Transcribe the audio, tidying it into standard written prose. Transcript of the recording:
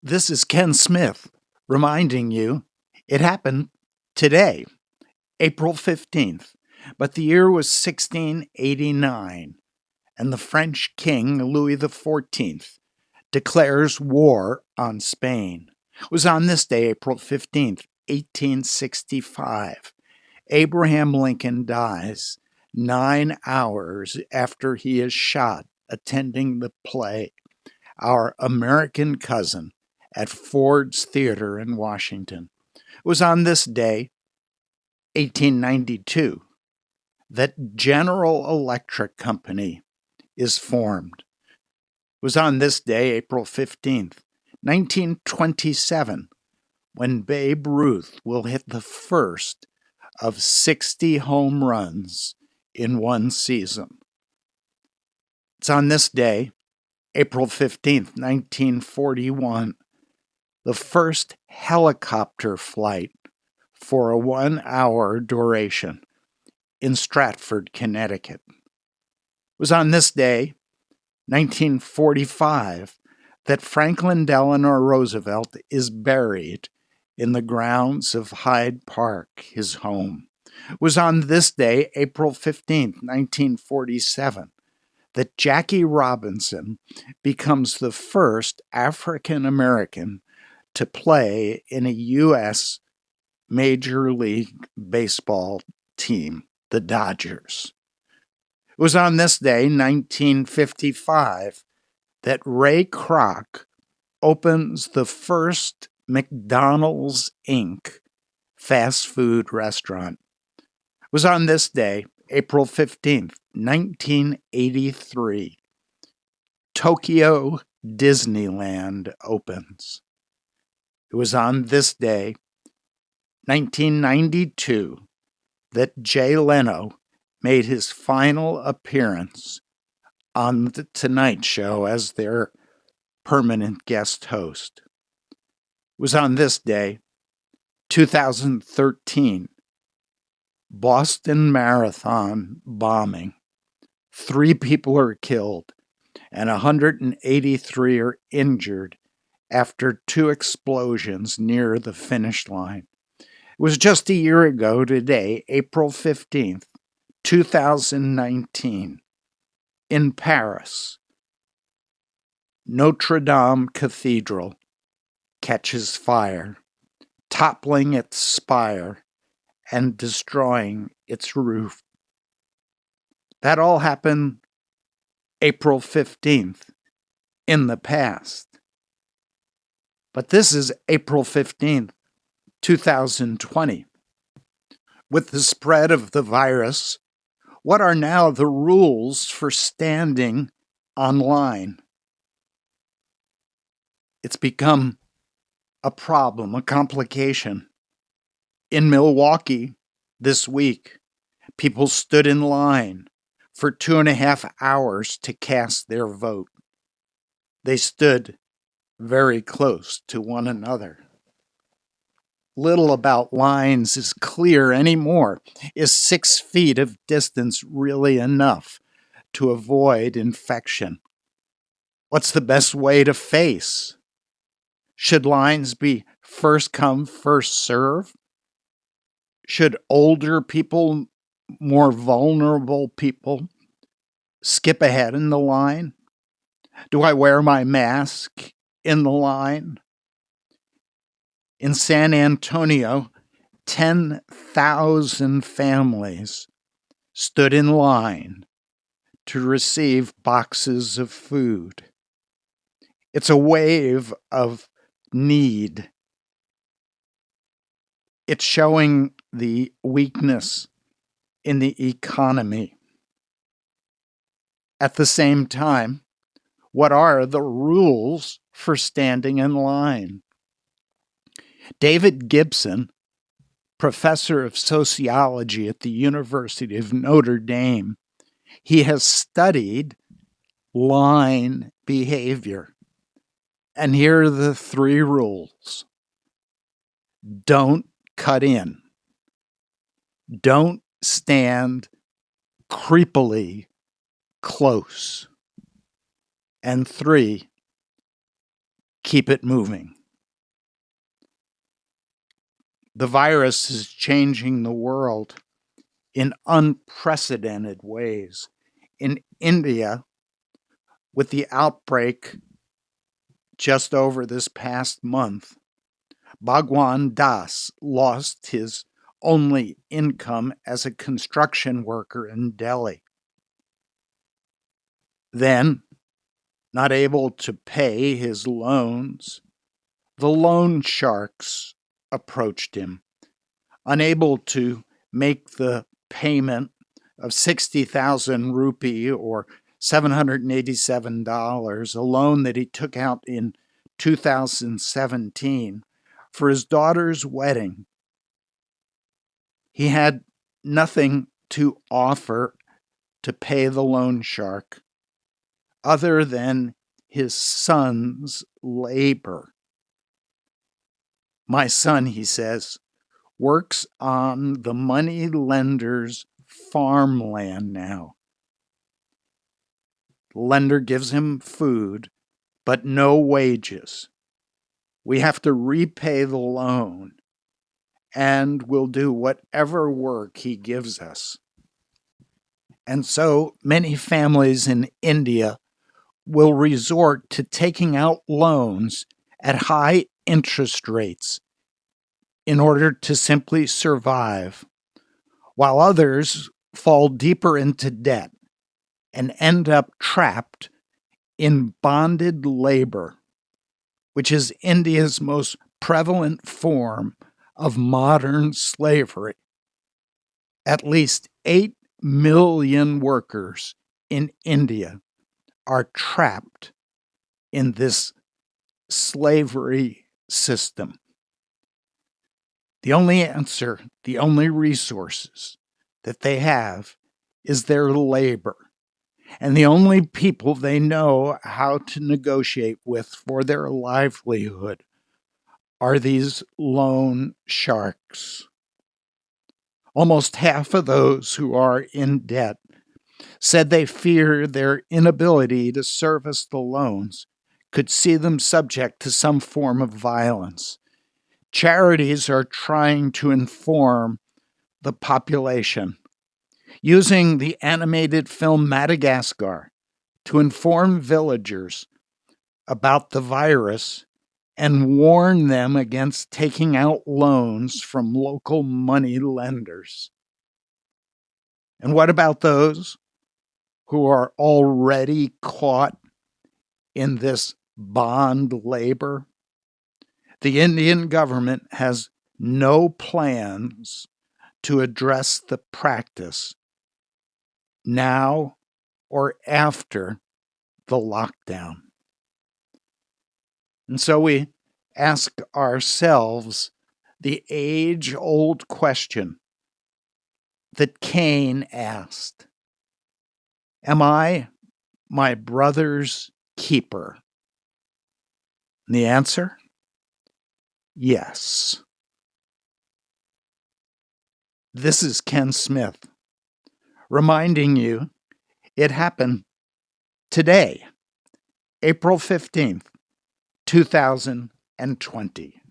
This is Ken Smith reminding you it happened today, April 15th, but the year was 1689, and the French king Louis XIV declares war on Spain. It was on this day, April 15th, 1865. Abraham Lincoln dies 9 hours after he is shot attending the play Our American Cousin at Ford's Theater in Washington. It was on this day, 1892, that General Electric Company is formed. It was on this day, April 15th, 1927, when Babe Ruth will hit the first of 60 home runs in one season. It's on this day, April 15th, 1941, the first helicopter flight for a 1-hour duration in Stratford, Connecticut. It was on this day, 1945, that Franklin Delano Roosevelt is buried in the grounds of Hyde Park, his home. It was on this day, April 15th, 1947, that Jackie Robinson becomes the first African American to play in a U.S. Major League Baseball team, the Dodgers. It was on this day, 1955, that Ray Kroc opens the first McDonald's, Inc. fast food restaurant. It was on this day, April 15th, 1983, Tokyo Disneyland opens. It was on this day, 1992, that Jay Leno made his final appearance on The Tonight Show as their permanent guest host. It was on this day, 2013, Boston Marathon bombing. 3 people are killed and 183 are injured after 2 explosions near the finish line. It was just a year ago today, April 15th, 2019, in Paris. Notre Dame Cathedral catches fire, toppling its spire and destroying its roof. That all happened April 15th in the past. But this is April 15th, 2020. With the spread of the virus, what are now the rules for standing online? It's become a problem, a complication. In Milwaukee this week, people stood in line for 2.5 hours to cast their vote. They stood very close to one another. Little about lines is clear anymore. Is 6 feet of distance really enough to avoid infection? What's the best way to face? Should lines be first come, first serve? Should older people, more vulnerable people, skip ahead in the line? Do I wear my mask in the line? In San Antonio, 10,000 families stood in line to receive boxes of food. It's a wave of need. It's showing the weakness in the economy. At the same time, what are the rules for standing in line? David Gibson, professor of sociology at the University of Notre Dame, he has studied line behavior. And here are the 3 rules. Don't cut in. Don't stand creepily close. And 3, keep it moving. The virus is changing the world in unprecedented ways. In India, with the outbreak just over this past month, Bhagwan Das lost his only income as a construction worker in Delhi. Then, not able to pay his loans, the loan sharks approached him. Unable to make the payment of 60,000 rupee or $787, a loan that he took out in 2017 for his daughter's wedding. He had nothing to offer to pay the loan shark other than his son's labor. My son, he says, works on the money lender's farmland now. The lender gives him food, but no wages. We have to repay the loan, and we'll do whatever work he gives us. And so many families in India will resort to taking out loans at high interest rates in order to simply survive, while others fall deeper into debt and end up trapped in bonded labor, which is India's most prevalent form of modern slavery. At least 8 million workers in India are trapped in this slavery system. The only answer, the only resources that they have is their labor. And the only people they know how to negotiate with for their livelihood are these loan sharks. Almost half of those who are in debt said they fear their inability to service the loans could see them subject to some form of violence. Charities are trying to inform the population, using the animated film Madagascar to inform villagers about the virus and warn them against taking out loans from local money lenders. And what about those who are already caught in this bond labor? The Indian government has no plans to address the practice now or after the lockdown. And so we ask ourselves the age-old question that Cain asked: am I my brother's keeper? And the answer? Yes. This is Ken Smith, reminding you it happened today, April 15th, 2020.